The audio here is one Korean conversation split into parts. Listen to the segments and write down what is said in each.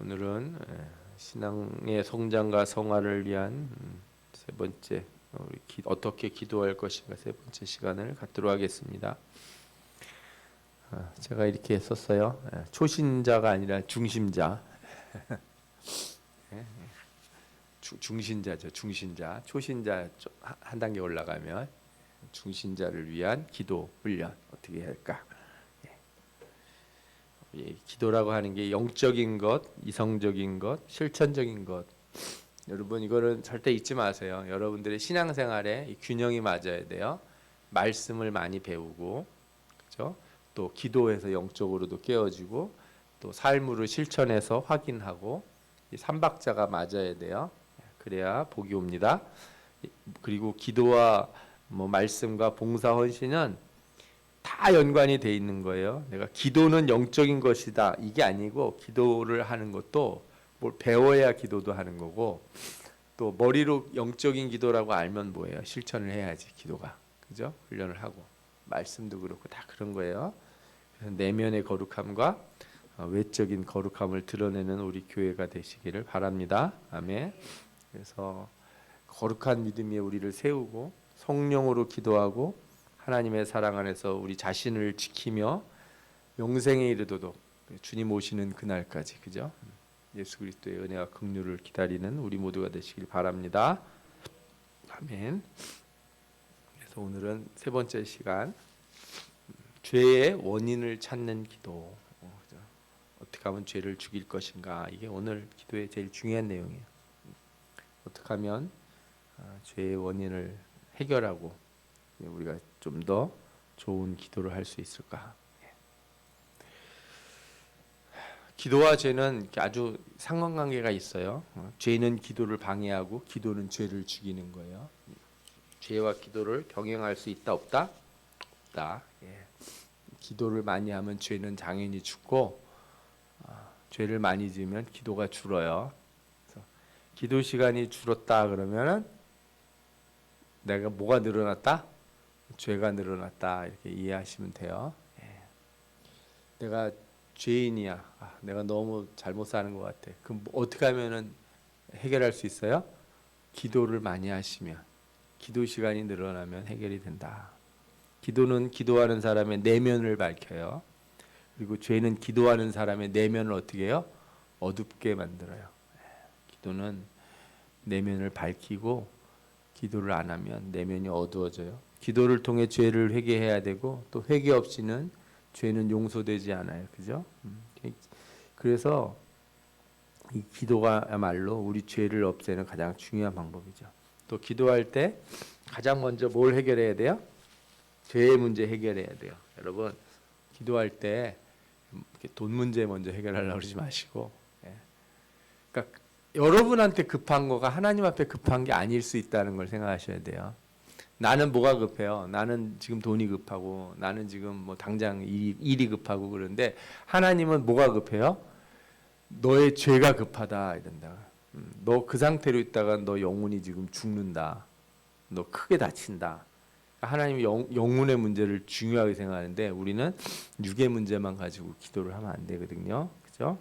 오늘은 신앙의 성장과 성화를 위한 세 번째 어떻게 기도할 것인가 세 번째 시간을 갖도록 하겠습니다. 제가 이렇게 썼어요. 초신자가 아니라 중심자. 중신자죠. 중신자. 초신자 한 단계 올라가면 중신자를 위한 기도 훈련 어떻게 해야 할까? 기도라고 하는 게 영적인 것, 이성적인 것, 실천적인 것. 여러분 이거는 절대 잊지 마세요. 여러분들의 신앙생활에 이 균형이 맞아야 돼요. 말씀을 많이 배우고, 그렇죠? 또 기도해서 영적으로도 깨어지고, 또 삶으로 실천해서 확인하고, 이 삼박자가 맞아야 돼요. 그래야 복이 옵니다. 그리고 기도와 말씀과 봉사 헌신은 다 연관이 돼 있는 거예요. 내가 기도는 영적인 것이다 이게 아니고, 기도를 하는 것도 뭘 배워야 기도도 하는 거고, 또 머리로 영적인 기도라고 알면 뭐예요? 실천을 해야지 기도가, 그죠? 훈련을 하고 말씀도 그렇고 다 그런 거예요. 그래서 내면의 거룩함과 외적인 거룩함을 드러내는 우리 교회가 되시기를 바랍니다. 아멘. 그래서 거룩한 믿음이 우리를 세우고 성령으로 기도하고 하나님의 사랑 안에서 우리 자신을 지키며 영생에 이르도록 주님 오시는 그날까지, 그죠? 예수 그리스도의 은혜와 긍휼을 기다리는 우리 모두가 되시길 바랍니다. 아멘. 그래서 오늘은 세 번째 시간, 죄의 원인을 찾는 기도. 어떻게 하면 죄를 죽일 것인가, 이게 오늘 기도의 제일 중요한 내용이에요. 어떻게 하면 죄의 원인을 해결하고 우리가 좀 더 좋은 기도를 할 수 있을까? 기도와 죄는 아주 상관관계가 있어요. 죄는 기도를 방해하고 기도는 죄를 죽이는 거예요. 죄와 기도를 병행할 수 있다 없다? 없다. 기도를 많이 하면 죄는 당연히 죽고, 죄를 많이 지으면 기도가 줄어요. 그래서 기도 시간이 줄었다 그러면은 내가 뭐가 늘어났다? 죄가 늘어났다, 이렇게 이해하시면 돼요. 내가 죄인이야. 내가 너무 잘못 사는 것 같아. 그럼 어떻게 하면은 해결할 수 있어요? 기도를 많이 하시면, 기도 시간이 늘어나면 해결이 된다. 기도는 기도하는 사람의 내면을 밝혀요. 그리고 죄는 기도하는 사람의 내면을 어떻게 해요? 어둡게 만들어요. 기도는 내면을 밝히고, 기도를 안 하면 내면이 어두워져요. 기도를 통해 죄를 회개해야 되고, 또 회개 없이는 죄는 용서되지 않아요. 그죠? 그래서 이 기도가야말로 우리 죄를 없애는 가장 중요한 방법이죠. 또 기도할 때 가장 먼저 뭘 해결해야 돼요? 죄의 문제 해결해야 돼요. 여러분 기도할 때 돈 문제 먼저 해결하려고 그러지 마시고, 그러니까 여러분한테 급한 거가 하나님 앞에 급한 게 아닐 수 있다는 걸 생각하셔야 돼요. 나는 뭐가 급해요? 나는 지금 돈이 급하고, 나는 지금 뭐 당장 일이 급하고 그런데, 하나님은 뭐가 급해요? 너의 죄가 급하다 이런다. 너 그 상태로 있다가 너 영혼이 지금 죽는다. 너 크게 다친다. 하나님이 영혼의 문제를 중요하게 생각하는데, 우리는 육의 문제만 가지고 기도를 하면 안 되거든요. 그죠?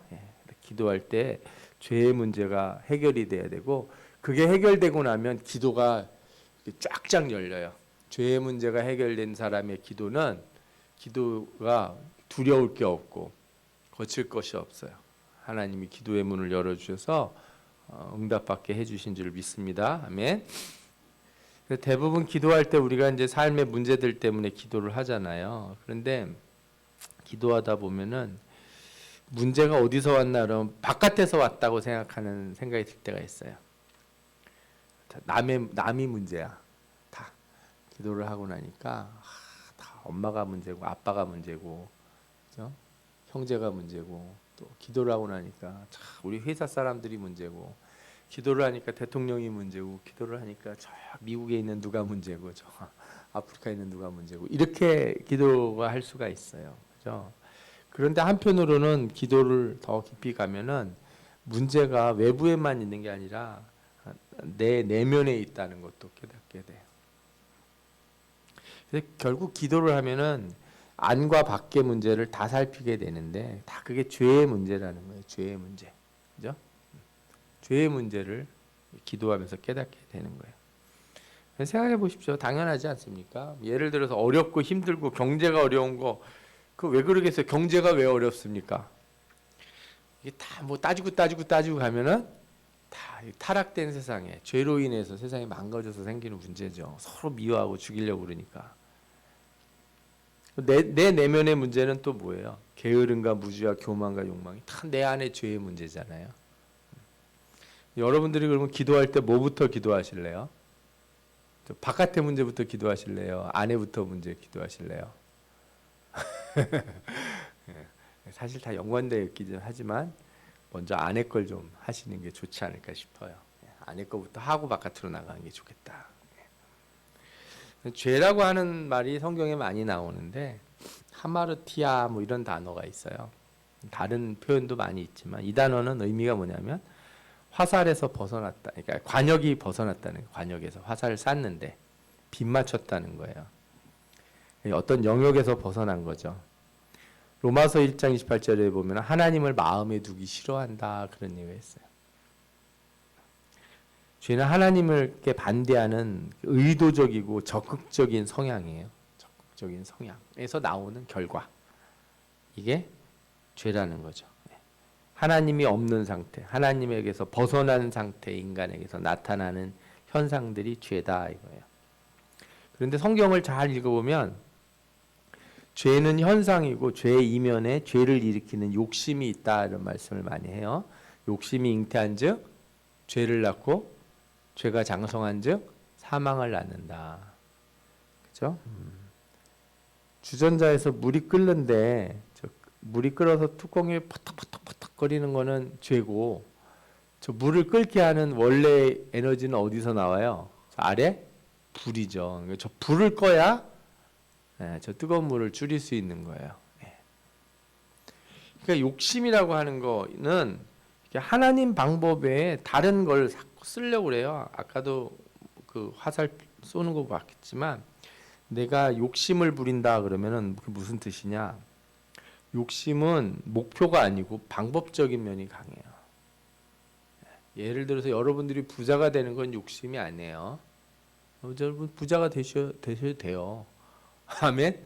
기도할 때 죄의 문제가 해결이 돼야 되고, 그게 해결되고 나면 기도가 쫙쫙 열려요. 죄의 문제가 해결된 사람의 기도는, 기도가 두려울 게 없고 거칠 것이 없어요. 하나님이 기도의 문을 열어주셔서 응답받게 해주신 줄 믿습니다. 아멘. 대부분 기도할 때 우리가 이제 삶의 문제들 때문에 기도를 하잖아요. 그런데 기도하다 보면은 문제가 어디서 왔나 그러면 바깥에서 왔다고 생각하는 생각이 들 때가 있어요. 남이 문제야. 다 기도를 하고 나니까 다 엄마가 문제고 아빠가 문제고, 그죠? 형제가 문제고, 또 기도를 하고 나니까 우리 회사 사람들이 문제고, 기도를 하니까 대통령이 문제고, 기도를 하니까 저 미국에 있는 누가 문제고, 저 아프리카에 있는 누가 문제고, 이렇게 기도가 할 수가 있어요. 그죠? 그런데 한편으로는 기도를 더 깊이 가면은 문제가 외부에만 있는 게 아니라 내 내면에 있다는 것도 깨닫게 돼요. 그래서 결국 기도를 하면은 안과 밖의 문제를 다 살피게 되는데, 다 그게 죄의 문제라는 거예요. 죄의 문제. 그죠? 죄의 문제를 기도하면서 깨닫게 되는 거예요. 생각해 보십시오. 당연하지 않습니까? 예를 들어서 어렵고 힘들고 경제가 어려운 거, 그 왜 그러겠어요? 경제가 왜 어렵습니까? 이게 다 뭐 따지고 가면은 다 타락된 세상에 죄로 인해서 세상이 망가져서 생기는 문제죠. 서로 미워하고 죽이려고 그러니까. 내 내면의 문제는 또 뭐예요? 게으름과 무지와 교만과 욕망이 다 내 안의 죄의 문제잖아요. 여러분들이 그러면 기도할 때 뭐부터 기도하실래요? 바깥의 문제부터 기도하실래요? 안에부터 문제 기도하실래요? 사실 다 연관되어 있긴 하지만 먼저 안에 걸 좀 하시는 게 좋지 않을까 싶어요. 안에 거부터 하고 바깥으로 나가는 게 좋겠다. 죄라고 하는 말이 성경에 많이 나오는데 하마르티아 뭐 이런 단어가 있어요. 다른 표현도 많이 있지만 이 단어는 의미가 뭐냐면 화살에서 벗어났다. 그러니까 관역이 벗어났다는 거예요. 관역에서 화살을 쐈는데 빗 맞췄다는 거예요. 어떤 영역에서 벗어난 거죠. 로마서 1장 28절에 보면 하나님을 마음에 두기 싫어한다 그런 얘기가 있어요. 죄는 하나님께 반대하는 의도적이고 적극적인 성향이에요. 적극적인 성향에서 나오는 결과. 이게 죄라는 거죠. 하나님이 없는 상태, 하나님에게서 벗어난 상태 인간에게서 나타나는 현상들이 죄다 이거예요. 그런데 성경을 잘 읽어보면 죄는 현상이고 죄의 이면에 죄를 일으키는 욕심이 있다 이런 말씀을 많이 해요. 욕심이 잉태한즉 죄를 낳고 죄가 장성한즉 사망을 낳는다. 그죠? 주전자에서 물이 끓는데 물이 끓어서 뚜껑이 퍼덕퍼덕 거리는 거는 죄고 저 물을 끓게 하는 원래 에너지는 어디서 나와요? 저 아래 불이죠. 저 불을 꺼야 저 뜨거운 물을 줄일 수 있는 거예요. 그러니까 욕심이라고 하는 거는 하나님 방법 외에 다른 걸 쓰려고 그래요. 아까도 그 화살 쏘는 거 봤겠지만 내가 욕심을 부린다 그러면은 그게 무슨 뜻이냐? 욕심은 목표가 아니고 방법적인 면이 강해요. 예를 들어서 여러분들이 부자가 되는 건 욕심이 아니에요. 여러분 부자가 되셔도 돼요. 아멘.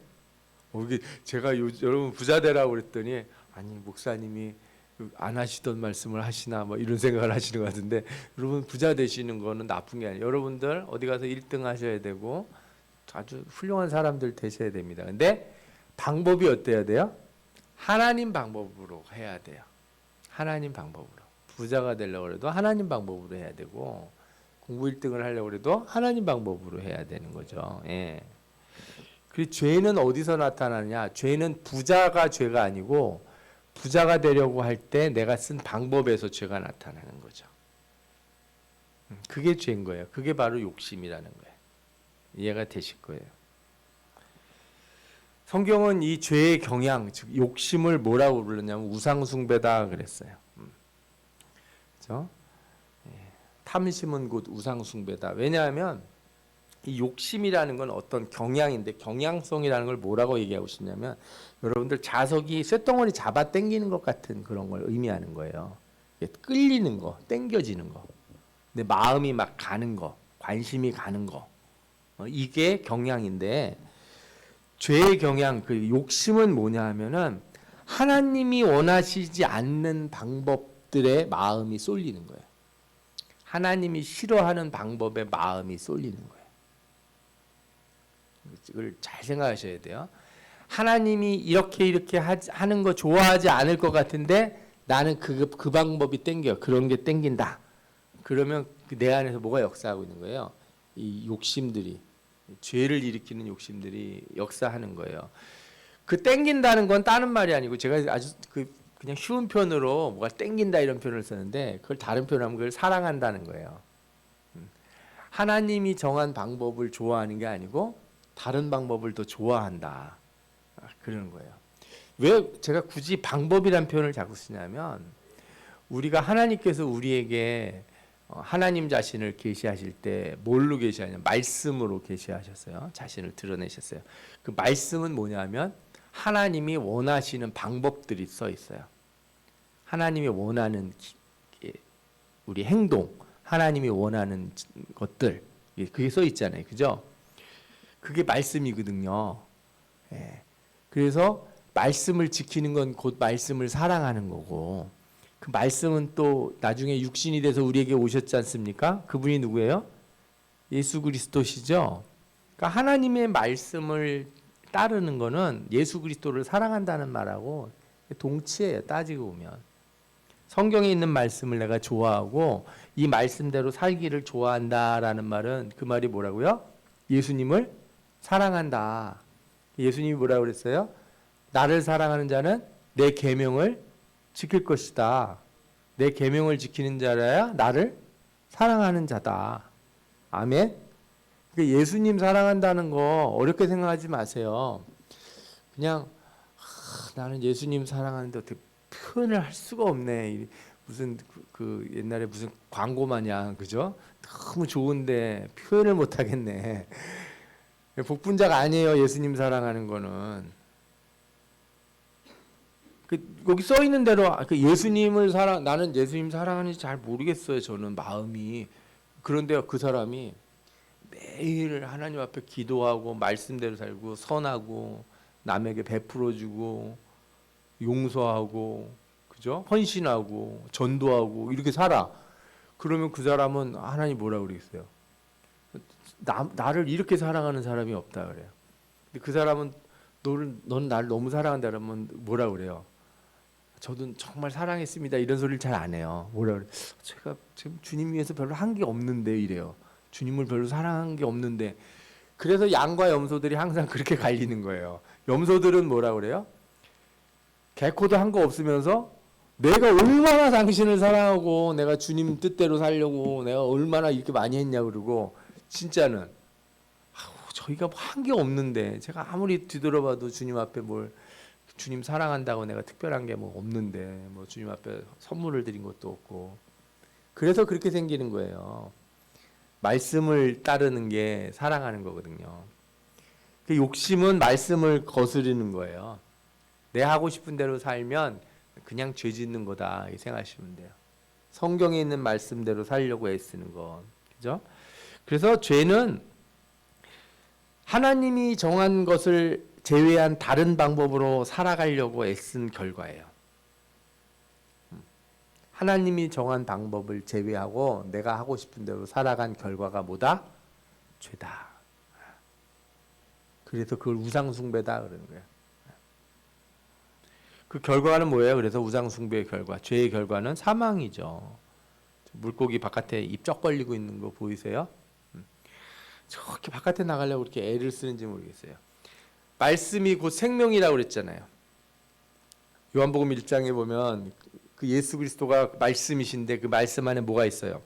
제가 여러분 부자 되라고 그랬더니 아니 목사님이 안 하시던 말씀을 하시나 뭐 이런 생각을 하시는 것 같은데 여러분 부자 되시는 거는 나쁜 게 아니에요. 여러분들 어디 가서 1등 하셔야 되고 아주 훌륭한 사람들 되셔야 됩니다. 근데 방법이 어때야 돼요? 하나님 방법으로 해야 돼요. 하나님 방법으로. 부자가 되려고 해도 하나님 방법으로 해야 되고 공부 1등을 하려고 해도 하나님 방법으로 해야 되는 거죠. 예. 그리고 죄는 어디서 나타나냐? 죄는 부자가 죄가 아니고 부자가 되려고 할 때 내가 쓴 방법에서 죄가 나타나는 거죠. 그게 죄인 거예요. 그게 바로 욕심이라는 거예요. 이해가 되실 거예요. 성경은 이 죄의 경향, 즉 욕심을 뭐라고 불렀냐면 우상숭배다 그랬어요. 그렇죠? 탐심은 곧 우상숭배다. 왜냐하면 이 욕심이라는 건 어떤 경향인데 경향성이라는 걸 뭐라고 얘기하고 싶냐면 여러분들 자석이 쇳덩어리 잡아 당기는 것 같은 그런 걸 의미하는 거예요. 끌리는 거, 당겨지는 거. 내 마음이 막 가는 거, 관심이 가는 거. 이게 경향인데 죄의 경향, 그 욕심은 뭐냐 하면은 하나님이 원하시지 않는 방법들의 마음이 쏠리는 거예요. 하나님이 싫어하는 방법에 마음이 쏠리는 거예요. 이걸 잘 생각하셔야 돼요. 하나님이 이렇게 하는 거 좋아하지 않을 것 같은데 나는 그 방법이 땡겨. 그런 게 땡긴다. 그러면 내 안에서 뭐가 역사하고 있는 거예요? 이 욕심들이, 죄를 일으키는 욕심들이 역사하는 거예요. 그 땡긴다는 건 다른 말이 아니고 제가 아주 그냥 쉬운 표현으로 뭐가 땡긴다 이런 표현을 썼는데 그걸 다른 표현하면 그걸 사랑한다는 거예요. 하나님이 정한 방법을 좋아하는 게 아니고 다른 방법을 더 좋아한다. 그러는 거예요. 왜 제가 굳이 방법이란 표현을 자꾸 쓰냐면 우리가 하나님께서 우리에게 하나님 자신을 계시하실 때 뭘로 계시하냐? 말씀으로 계시하셨어요. 자신을 드러내셨어요. 그 말씀은 뭐냐면 하나님이 원하시는 방법들이 써 있어요. 하나님이 원하는 우리 행동, 하나님이 원하는 것들, 그게 써 있잖아요, 그죠? 그게 말씀이거든요. 예. 그래서 말씀을 지키는 건 곧 말씀을 사랑하는 거고, 그 말씀은 또 나중에 육신이 돼서 우리에게 오셨지 않습니까? 그분이 누구예요? 예수 그리스도시죠. 그러니까 하나님의 말씀을 따르는 거는 예수 그리스도를 사랑한다는 말하고 동치예요. 따지고 보면 성경에 있는 말씀을 내가 좋아하고 이 말씀대로 살기를 좋아한다라는 말은 그 말이 뭐라고요? 예수님을 사랑한다. 예수님이 뭐라고 그랬어요? 나를 사랑하는 자는 내 계명을 지킬 것이다. 내 계명을 지키는 자라야 나를 사랑하는 자다. 아멘. 그러니까 예수님 사랑한다는 거 어렵게 생각하지 마세요. 그냥 나는 예수님 사랑하는데 어떻게 표현을 할 수가 없네. 무슨 그 옛날에 무슨 광고 마냥 그죠? 너무 좋은데 표현을 못 하겠네. 복분자가 아니에요. 예수님 사랑하는 거는. 여기 써 있는 대로 예수님을 나는 예수님 사랑하는지 잘 모르겠어요. 저는 마음이. 그런데 그 사람이 매일 하나님 앞에 기도하고 말씀대로 살고 선하고 남에게 베풀어주고 용서하고 그죠? 헌신하고 전도하고 이렇게 살아. 그러면 그 사람은 하나님 뭐라 그러겠어요? 나를 이렇게 사랑하는 사람이 없다 그래요. 근데 그 사람은 넌 나를 너무 사랑한다 그러면 뭐라 그래요? 저도 정말 사랑했습니다. 이런 소리를 잘 안 해요. 뭐라 그래? 제가 지금 주님 위해서 별로 한 게 없는데 이래요. 주님을 별로 사랑한 게 없는데. 그래서 양과 염소들이 항상 그렇게 갈리는 거예요. 염소들은 뭐라 그래요? 개코도 한 거 없으면서 내가 얼마나 당신을 사랑하고 내가 주님 뜻대로 살려고 내가 얼마나 이렇게 많이 했냐 그러고 진짜는 저희가 한 게 없는데 제가 아무리 뒤돌아봐도 주님 앞에 뭘 주님 사랑한다고 내가 특별한 게 뭐 없는데 뭐 주님 앞에 선물을 드린 것도 없고 그래서 그렇게 생기는 거예요. 말씀을 따르는 게 사랑하는 거거든요. 그 욕심은 말씀을 거스르는 거예요. 내 하고 싶은 대로 살면 그냥 죄 짓는 거다 이 생각하시면 돼요. 성경에 있는 말씀대로 살려고 애쓰는 건 그죠? 그래서 죄는 하나님이 정한 것을 제외한 다른 방법으로 살아가려고 애쓴 결과예요. 하나님이 정한 방법을 제외하고 내가 하고 싶은 대로 살아간 결과가 뭐다? 죄다. 그래서 그걸 우상숭배다 그러는 거예요. 그 결과는 뭐예요? 그래서 우상숭배의 결과, 죄의 결과는 사망이죠. 물고기 바깥에 입 쩍 벌리고 있는 거 보이세요? 저렇게 바깥에 나가려고 그렇게 애를 쓰는지 모르겠어요. 말씀이 곧 생명이라고 그랬잖아요. 요한복음 1장에 보면 그 예수 그리스도가 말씀이신데 그 말씀 안에 뭐가 있어요?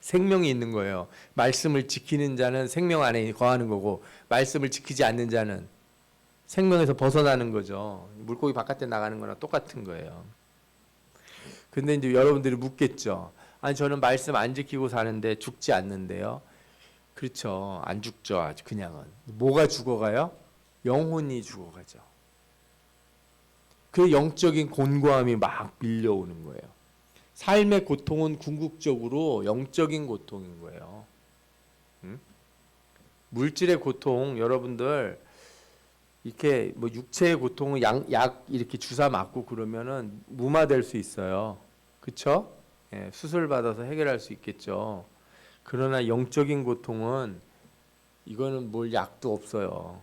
생명이 있는 거예요. 말씀을 지키는 자는 생명 안에 거하는 거고 말씀을 지키지 않는 자는 생명에서 벗어나는 거죠. 물고기 바깥에 나가는 거랑 똑같은 거예요. 근데 이제 여러분들이 묻겠죠. 아니 저는 말씀 안 지키고 사는데 죽지 않는데요. 그렇죠. 안 죽죠. 그냥은. 뭐가 죽어가요? 영혼이 죽어가죠. 그 영적인 곤고함이 막 밀려오는 거예요. 삶의 고통은 궁극적으로 영적인 고통인 거예요. 물질의 고통 여러분들 이렇게 뭐 육체의 고통은 약 이렇게 주사 맞고 그러면은 무마될 수 있어요. 그렇죠? 예, 수술 받아서 해결할 수 있겠죠. 그러나 영적인 고통은 이거는 뭘 약도 없어요.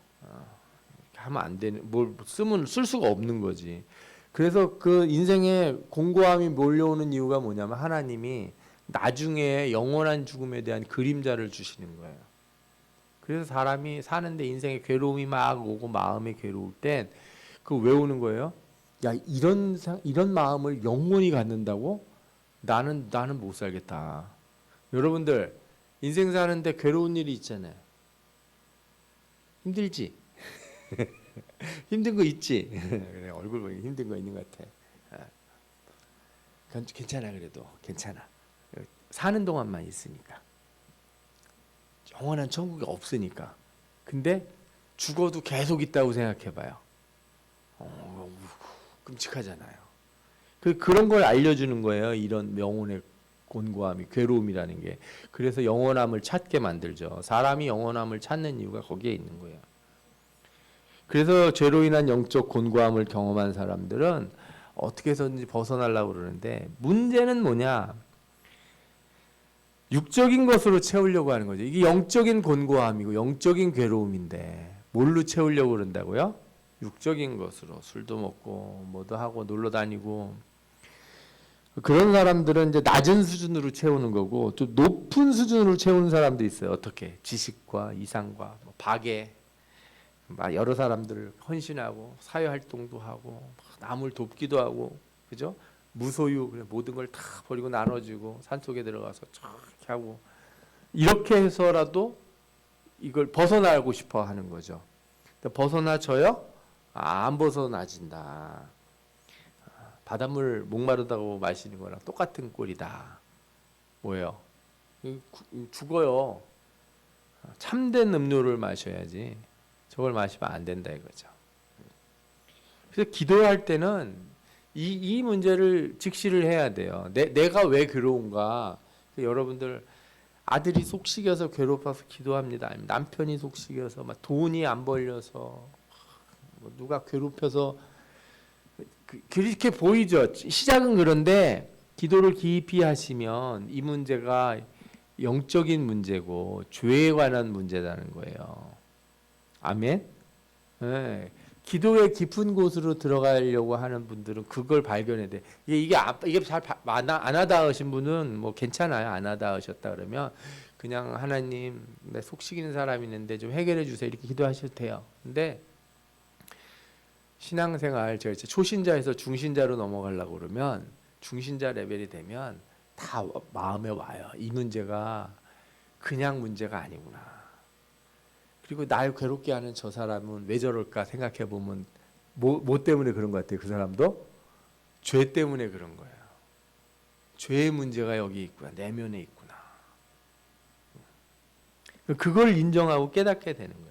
하면 안 되는 뭘 쓰면 쓸 수가 없는 거지. 그래서 그 인생에 공고함이 몰려오는 이유가 뭐냐면 하나님이 나중에 영원한 죽음에 대한 그림자를 주시는 거예요. 그래서 사람이 사는데 인생에 괴로움이 막 오고 마음이 괴로울 땐 그거 외우는 거예요. 야 이런 마음을 영원히 갖는다고? 나는 못 살겠다. 여러분들 인생 사는데 괴로운 일이 있잖아요. 힘들지? 힘든 거 있지? 그래, 얼굴 보니 힘든 거 있는 것 같아. 괜찮아 그래도 괜찮아. 사는 동안만 있으니까. 영원한 천국이 없으니까. 근데 죽어도 계속 있다고 생각해봐요. 끔찍하잖아요. 그런 걸 알려주는 거예요. 이런 명혼의 곤고함이, 괴로움이라는 게. 그래서 영원함을 찾게 만들죠. 사람이 영원함을 찾는 이유가 거기에 있는 거예요. 그래서 죄로 인한 영적 곤고함을 경험한 사람들은 어떻게 해서든지 벗어나려고 그러는데, 문제는 뭐냐? 육적인 것으로 채우려고 하는 거죠. 이게 영적인 곤고함이고 영적인 괴로움인데 뭘로 채우려고 그런다고요? 육적인 것으로. 술도 먹고 뭐도 하고 놀러 다니고. 그런 사람들은 이제 낮은 수준으로 채우는 거고, 좀 높은 수준으로 채우는 사람도 있어요. 어떻게? 지식과 이상과 뭐 박애, 막 여러 사람들을 헌신하고 사회 활동도 하고 남을 돕기도 하고, 그죠? 무소유, 모든 걸 다 버리고 나눠주고 산속에 들어가서 이렇게 하고, 이렇게 해서라도 이걸 벗어나고 싶어 하는 거죠. 벗어나져요? 안 벗어나진다. 바닷물 목마르다고 마시는 거랑 똑같은 꼴이다. 뭐예요? 죽어요. 참된 음료를 마셔야지 저걸 마시면 안 된다 이거죠. 그래서 기도할 때는 이 문제를 직시를 해야 돼요. 내가 왜 괴로운가? 여러분들 아들이 속식여서 괴롭아서 기도합니다. 아니면 남편이 속식여서 막 돈이 안 벌려서 뭐 누가 괴롭혀서, 그렇게 보이죠. 시작은 그런데 기도를 깊이 하시면 이 문제가 영적인 문제고 죄에 관한 문제라는 거예요. 아멘. 네. 기도의 깊은 곳으로 들어가려고 하는 분들은 그걸 발견해야 돼. 이게 잘 안 하다 하신 분은 뭐 괜찮아요. 안 하다 하셨다 그러면 그냥 하나님, 내 속 시키는 사람이 있는데 좀 해결해 주세요 이렇게 기도하셔도 돼요. 근데 신앙생활, 제가 초신자에서 중신자로 넘어가려고 그러면 중신자 레벨이 되면 다 마음에 와요. 이 문제가 그냥 문제가 아니구나. 그리고 날 괴롭게 하는 저 사람은 왜 저럴까 생각해 보면 뭐 때문에 그런 것 같아요. 그 사람도 죄 때문에 그런 거예요. 죄의 문제가 여기 있구나. 내면에 있구나. 그걸 인정하고 깨닫게 되는 거예요.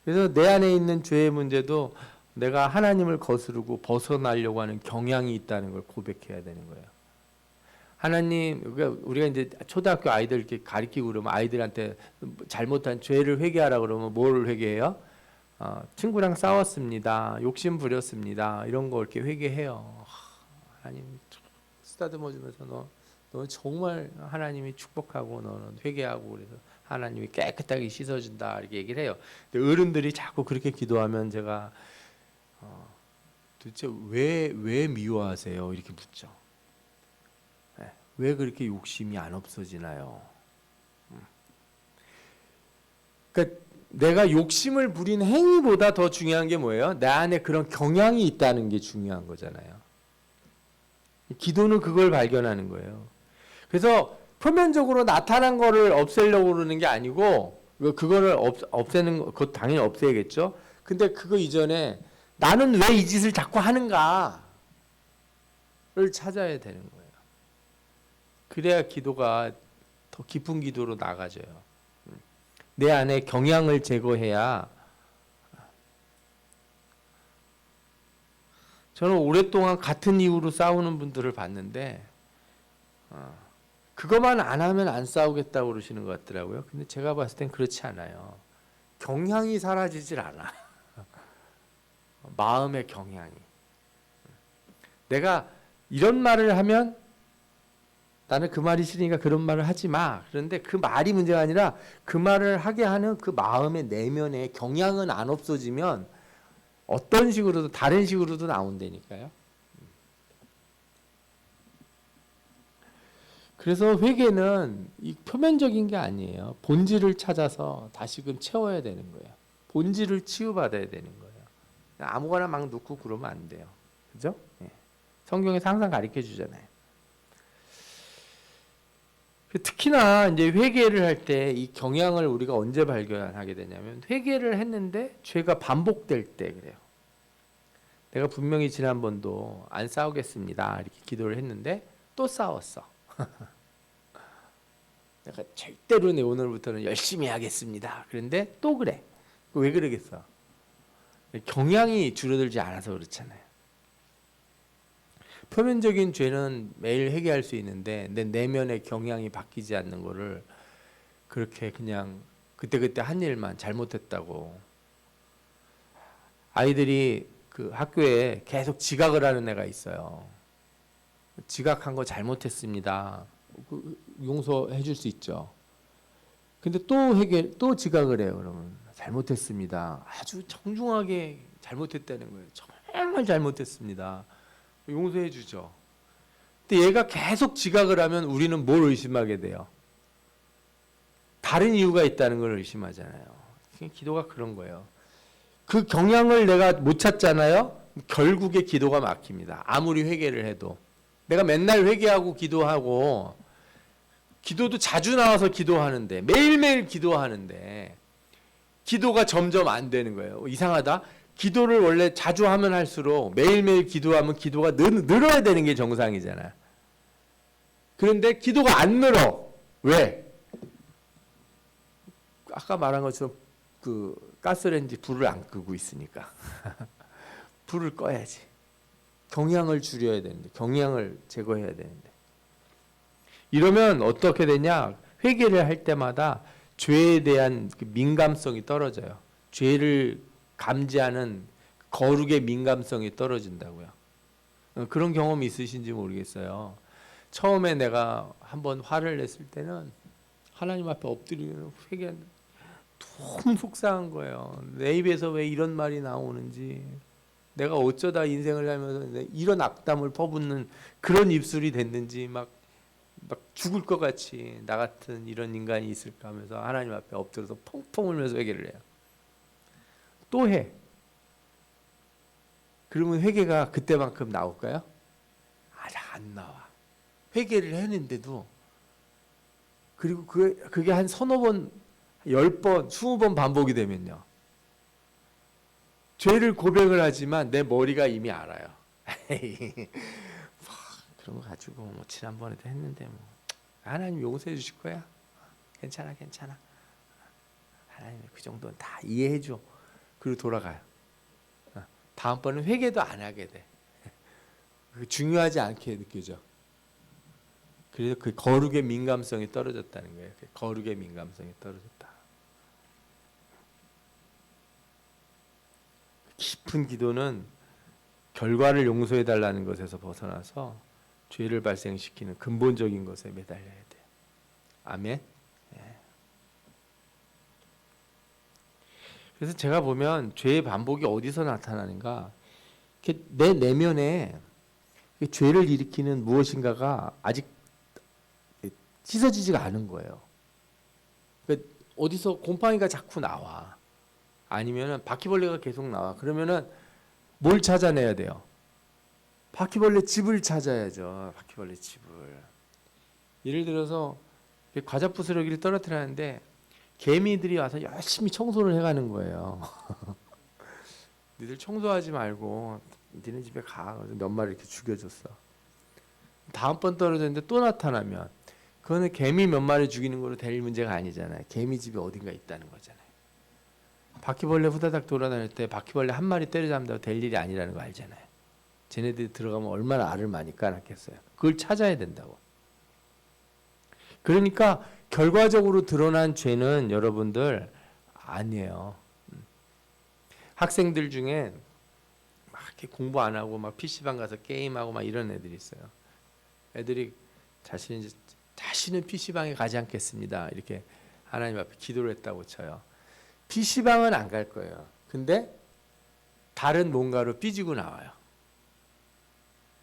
그래서 내 안에 있는 죄의 문제도 내가 하나님을 거스르고 벗어나려고 하는 경향이 있다는 걸 고백해야 되는 거예요. 하나님, 우리가 이제 초등학교 아이들 이렇게 가르치고 그러면 아이들한테 잘못한 죄를 회개하라 그러면 뭘 회개해요? 친구랑 싸웠습니다. 욕심 부렸습니다. 이런 거 이렇게 회개해요. 하나님 쓰다듬어 주면서 너 정말 하나님이 축복하고 너는 회개하고 그래서 하나님이 깨끗하게 씻어준다 이렇게 얘기를 해요. 근데 어른들이 자꾸 그렇게 기도하면 제가 도대체 왜 미워하세요? 이렇게 묻죠. 왜 그렇게 욕심이 안 없어지나요? 그러니까 내가 욕심을 부린 행위보다 더 중요한 게 뭐예요? 내 안에 그런 경향이 있다는 게 중요한 거잖아요. 기도는 그걸 발견하는 거예요. 그래서 표면적으로 나타난 거를 없애려고 그러는 게 아니고, 그거를 없애는 거, 그것 당연히 없애야겠죠. 근데 그거 이전에 나는 왜 이 짓을 자꾸 하는가를 찾아야 되는 거예요. 그래야 기도가 더 깊은 기도로 나가져요. 내 안에 경향을 제거해야. 저는 오랫동안 같은 이유로 싸우는 분들을 봤는데 그것만 안 하면 안 싸우겠다고 그러시는 것 같더라고요. 근데 제가 봤을 땐 그렇지 않아요. 경향이 사라지질 않아. 마음의 경향이. 내가 이런 말을 하면 나는 그 말이 싫으니까 그런 말을 하지 마. 그런데 그 말이 문제가 아니라 그 말을 하게 하는 그 마음의 내면의 경향은 안 없어지면 어떤 식으로도 다른 식으로도 나온다니까요. 그래서 회개는 이 표면적인 게 아니에요. 본질을 찾아서 다시금 채워야 되는 거예요. 본질을 치유받아야 되는 거예요. 아무거나 막 넣고 그러면 안 돼요. 그죠? 성경에서 항상 가르쳐 주잖아요. 특히나 이제 회개를 할 때 이 경향을 우리가 언제 발견하게 되냐면 회개를 했는데 죄가 반복될 때 그래요. 내가 분명히 지난번도 안 싸우겠습니다 이렇게 기도를 했는데 또 싸웠어. 내가 절대로 내 오늘부터는 열심히 하겠습니다. 그런데 또 그래. 왜 그러겠어? 경향이 줄어들지 않아서 그렇잖아요. 표면적인 죄는 매일 회개할 수 있는데 내 내면의 경향이 바뀌지 않는 거를 그렇게 그냥 그때그때 한 일만 잘못했다고. 아이들이 그 학교에 계속 지각을 하는 애가 있어요. 지각한 거 잘못했습니다. 용서해 줄 수 있죠. 근데 또 지각을 해요. 그러면 잘못했습니다. 아주 정중하게 잘못했다는 거예요. 정말 잘못했습니다. 용서해 주죠. 근데 얘가 계속 지각을 하면 우리는 뭘 의심하게 돼요? 다른 이유가 있다는 걸 의심하잖아요. 기도가 그런 거예요. 그 경향을 내가 못 찾잖아요. 결국에 기도가 막힙니다. 아무리 회개를 해도. 내가 맨날 회개하고 기도하고 기도도 자주 나와서 기도하는데 매일매일 기도하는데 기도가 점점 안 되는 거예요. 이상하다. 기도를 원래 자주 하면 할수록 매일매일 기도하면 기도가 늘어야 되는 게 정상이잖아. 그런데 기도가 안 늘어. 왜? 아까 말한 것처럼 그 가스레인지 불을 안 끄고 있으니까. 불을 꺼야지. 경향을 줄여야 되는데, 경향을 제거해야 되는데. 이러면 어떻게 되냐? 회개를 할 때마다 죄에 대한 그 민감성이 떨어져요. 죄를 감지하는 거룩의 민감성이 떨어진다고요. 그런 경험이 있으신지 모르겠어요. 처음에 내가 한번 화를 냈을 때는 하나님 앞에 엎드리면 회개하는데 너무 속상한 거예요. 내 입에서 왜 이런 말이 나오는지, 내가 어쩌다 인생을 살면서 이런 악담을 퍼붓는 그런 입술이 됐는지 막 죽을 것 같이 나 같은 이런 인간이 있을까 하면서 하나님 앞에 엎드려서 펑펑 울면서 회개를 해요. 또 해. 그러면 회개가 그때만큼 나올까요? 아직 안 나와. 회개를 했는데도, 그리고 그게 한 서너 번, 10번, 20번 반복이 되면요, 죄를 고백을 하지만 내 머리가 이미 알아요. 그런 거 가지고 뭐 지난번에도 했는데 뭐 하나님 용서해 주실 거야. 괜찮아. 하나님 그 정도는 다 이해해 줘. 그리고 돌아가요. 다음번은 회개도 안 하게 돼. 중요하지 않게 느껴져. 그래서 그 거룩의 민감성이 떨어졌다는 거예요. 거룩의 민감성이 떨어졌다. 깊은 기도는 결과를 용서해 달라는 것에서 벗어나서 죄를 발생시키는 근본적인 것에 매달려야 돼요. 아멘. 예. 그래서 제가 보면 죄의 반복이 어디서 나타나는가? 내 내면에 죄를 일으키는 무엇인가가 아직 씻어지지가 않은 거예요. 그러니까 어디서 곰팡이가 자꾸 나와. 아니면은 바퀴벌레가 계속 나와. 그러면은 뭘 찾아내야 돼요? 바퀴벌레 집을 찾아야죠. 바퀴벌레 집을. 예를 들어서 과자 부스러기를 떨어뜨리는데 개미들이 와서 열심히 청소를 해가는 거예요. 니들 청소하지 말고 니네 집에 가. 몇 마리 이렇게 죽여줬어. 다음번 떨어졌는데 또 나타나면 그거는 개미 몇 마리 죽이는 거로 될 문제가 아니잖아요. 개미 집이 어딘가 있다는 거잖아요. 바퀴벌레 후다닥 돌아다닐 때 바퀴벌레 한 마리 때려잡는다고 될 일이 아니라는 거 알잖아요. 쟤네들이 들어가면 얼마나 알을 많이 까놨겠어요. 그걸 찾아야 된다고. 그러니까 결과적으로 드러난 죄는 여러분들 아니에요. 학생들 중에 막 이렇게 공부 안 하고 막 PC방 가서 게임하고 막 이런 애들이 있어요. 애들이 자신은 PC방에 가지 않겠습니다. 이렇게 하나님 앞에 기도를 했다고 쳐요. PC방은 안 갈 거예요. 근데 다른 뭔가로 삐지고 나와요.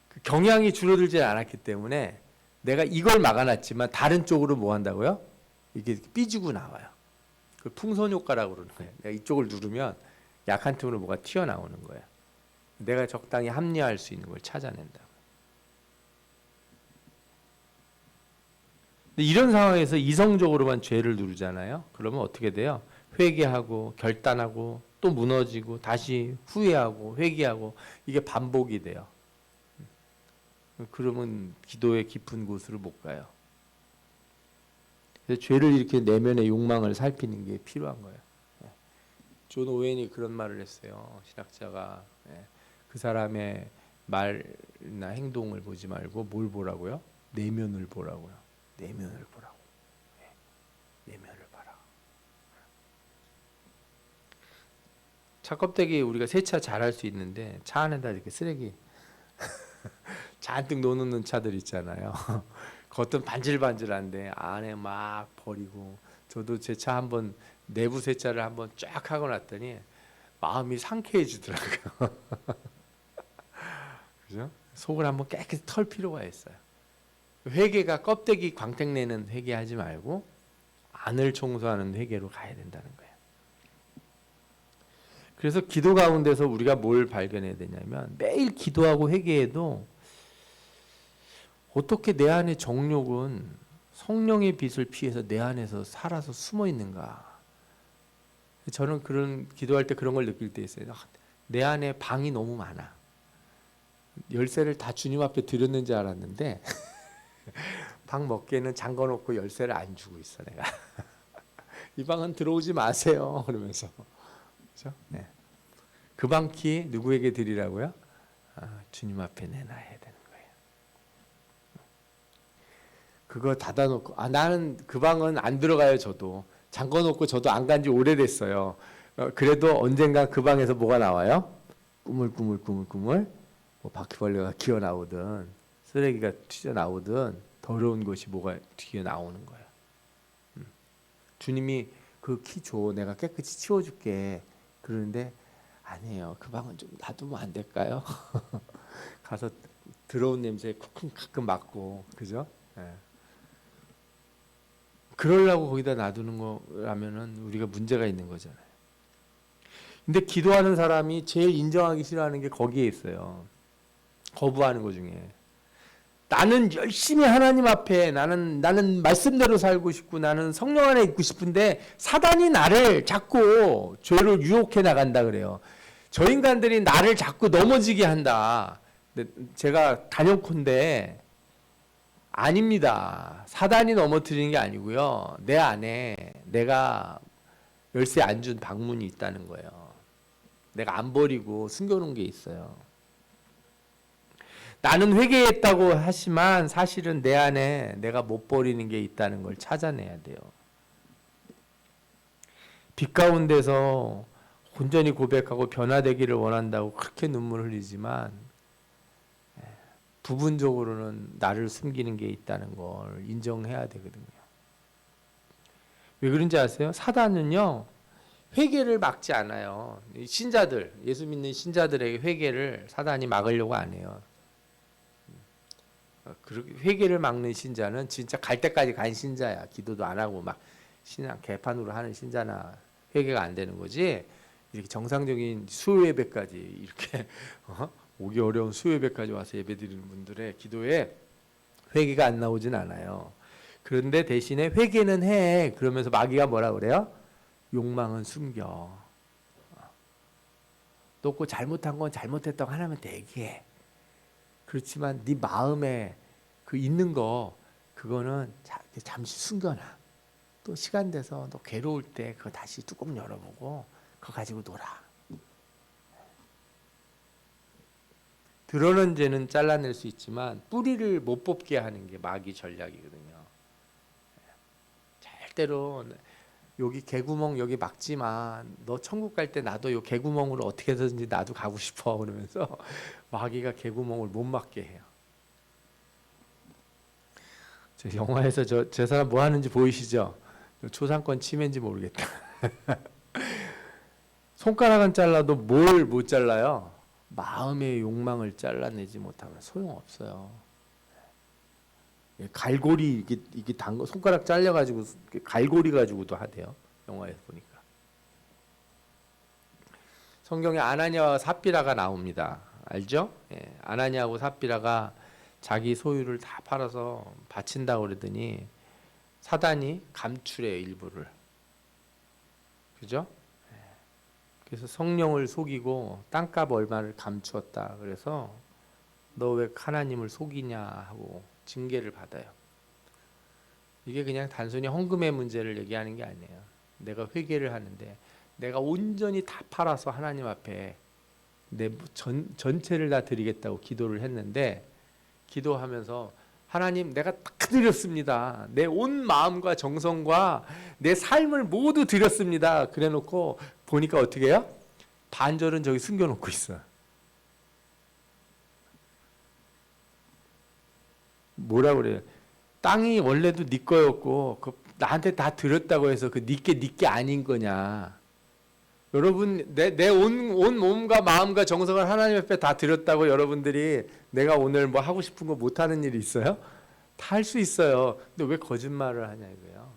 그 경향이 줄어들지 않았기 때문에 내가 이걸 막아놨지만 다른 쪽으로 뭐 한다고요? 이게 삐지고 나와요. 그 풍선 효과라고 그러는 거예요. 내가 이쪽을 누르면 약한 틈으로 뭐가 튀어나오는 거예요. 내가 적당히 합리화할 수 있는 걸 찾아낸다고. 근데 이런 상황에서 이성적으로만 죄를 누르잖아요. 그러면 어떻게 돼요? 회개하고 결단하고 또 무너지고 다시 후회하고 회개하고 이게 반복이 돼요. 그러면 기도의 깊은 곳으로 못 가요. 그래서 죄를 이렇게 내면의 욕망을 살피는 게 필요한 거예요. 존 오웬이 그런 말을 했어요. 신학자가. 그 사람의 말이나 행동을 보지 말고 뭘 보라고요? 내면을 보라고요. 내면을 보라고. 내면을 봐라. 차 껍데기 우리가 세차 잘할 수 있는데 차 안에다 이렇게 쓰레기 잔뜩 넣어놓는 차들 있잖아요. 겉은 반질반질한데 안에 막 버리고. 저도 제 차 한번 내부 세차를 한번 쫙 하고 났더니 마음이 상쾌해지더라고요. 그죠? 속을 한번 깨끗이 털 필요가 있어요. 회개가 껍데기 광택 내는 회개하지 말고 안을 청소하는 회개로 가야 된다는 거예요. 그래서 기도 가운데서 우리가 뭘 발견해야 되냐면 매일 기도하고 회개해도 어떻게 내 안의 정욕은 성령의 빛을 피해서 내 안에서 살아서 숨어 있는가. 저는 그런 기도할 때 그런 걸 느낄 때 있어요. 내 안에 방이 너무 많아. 열쇠를 다 주님 앞에 드렸는지 알았는데 방 몇 개는 잠궈놓고 열쇠를 안 주고 있어 내가. 이 방은 들어오지 마세요 그러면서. 그렇죠? 네. 그 방 키 누구에게 드리라고요? 주님 앞에 내놔야 되는 거예요. 그거 닫아놓고 나는 그 방은 안 들어가요. 저도 잠궈놓고 저도 안 간지 오래됐어요. 그래도 언젠가 그 방에서 뭐가 나와요? 꾸물꾸물꾸물꾸물 뭐 바퀴벌레가 기어 나오든 쓰레기가 튀어 나오든 더러운 것이 뭐가 튀어 나오는 거예요. 주님이 그 키 줘, 내가 깨끗이 치워줄게. 그러는데 아니에요. 그 방은 좀 놔두면 안 될까요? 가서 더러운 냄새에 쿵쿵 가끔 맡고, 그죠? 예. 그러려고 거기다 놔두는 거라면은 우리가 문제가 있는 거잖아요. 근데 기도하는 사람이 제일 인정하기 싫어하는 게 거기에 있어요. 거부하는 것 중에. 나는 열심히 하나님 앞에 나는 말씀대로 살고 싶고 나는 성령 안에 있고 싶은데 사단이 나를 자꾸 죄로 유혹해 나간다 그래요. 저 인간들이 나를 자꾸 넘어지게 한다. 근데 제가 단연컨대 아닙니다. 사단이 넘어뜨리는 게 아니고요. 내 안에 내가 열쇠 안 준 방문이 있다는 거예요. 내가 안 버리고 숨겨놓은 게 있어요. 나는 회개했다고 하지만 사실은 내 안에 내가 못 버리는 게 있다는 걸 찾아내야 돼요. 빛 가운데서 온전히 고백하고 변화되기를 원한다고 그렇게 눈물을 흘리지만 부분적으로는 나를 숨기는 게 있다는 걸 인정해야 되거든요. 왜 그런지 아세요? 사단은요 회개를 막지 않아요. 신자들, 예수 믿는 신자들에게 회개를 사단이 막으려고 안 해요. 회개를 막는 신자는 진짜 갈 때까지 간 신자야. 기도도 안 하고 막 신앙 개판으로 하는 신자나 회개가 안 되는 거지. 이렇게 정상적인 수요 예배까지 이렇게 오기 어려운 수요 예배까지 와서 예배드리는 분들의 기도에 회개가 안 나오진 않아요. 그런데 대신에 회개는 해. 그러면서 마귀가 뭐라 그래요? 욕망은 숨겨. 너 그 잘못한 건 잘못했다고 하나면 되게. 그렇지만 네 마음에 그 있는 거 그거는 잠시 숨겨놔. 또 시간 돼서 너 괴로울 때 그거 다시 뚜껑 열어보고 그거 가지고 놀아. 드러난 죄는 잘라낼 수 있지만 뿌리를 못 뽑게 하는 게 마귀 전략이거든요. 절대로 여기 개구멍 여기 막지 마. 너 천국 갈 때 나도 요 개구멍으로 어떻게 해서든지 나도 가고 싶어. 그러면서 마귀가 개구멍을 못 막게 해요. 저 영화에서 저 사람 뭐 하는지 보이시죠? 초상권 침해인지 모르겠다. 손가락은 잘라도 뭘 못 잘라요? 마음의 욕망을 잘라내지 못하면 소용없어요. 갈고리 이게 단거 손가락 잘려가지고 갈고리 가지고도 하대요. 영화에서 보니까. 성경에 아나니아와 삽비라가 나옵니다. 알죠? 예, 아나니아하고 삽비라가 자기 소유를 다 팔아서 바친다고 그러더니 사단이 감출해요, 일부를. 그죠? 예. 그래서 성령을 속이고 땅값 얼마를 감추었다. 그래서 너 왜 하나님을 속이냐 하고 징계를 받아요. 이게 그냥 단순히 헌금의 문제를 얘기하는 게 아니에요. 내가 회개를 하는데 내가 온전히 다 팔아서 하나님 앞에 내 전체를 다 드리겠다고 기도를 했는데 기도하면서 하나님 내가 다 드렸습니다. 내 온 마음과 정성과 내 삶을 모두 드렸습니다. 그래놓고 보니까 어떻게 해요? 반절은 저기 숨겨놓고 있어. 뭐라 그래요? 땅이 원래도 네 거였고 나한테 다 드렸다고 해서 그 네 게 아닌 거냐? 여러분 내 온 몸과 마음과 정성을 하나님 앞에 다 드렸다고 여러분들이 내가 오늘 뭐 하고 싶은 거 못 하는 일이 있어요? 다 할 수 있어요. 근데 왜 거짓말을 하냐 이거예요.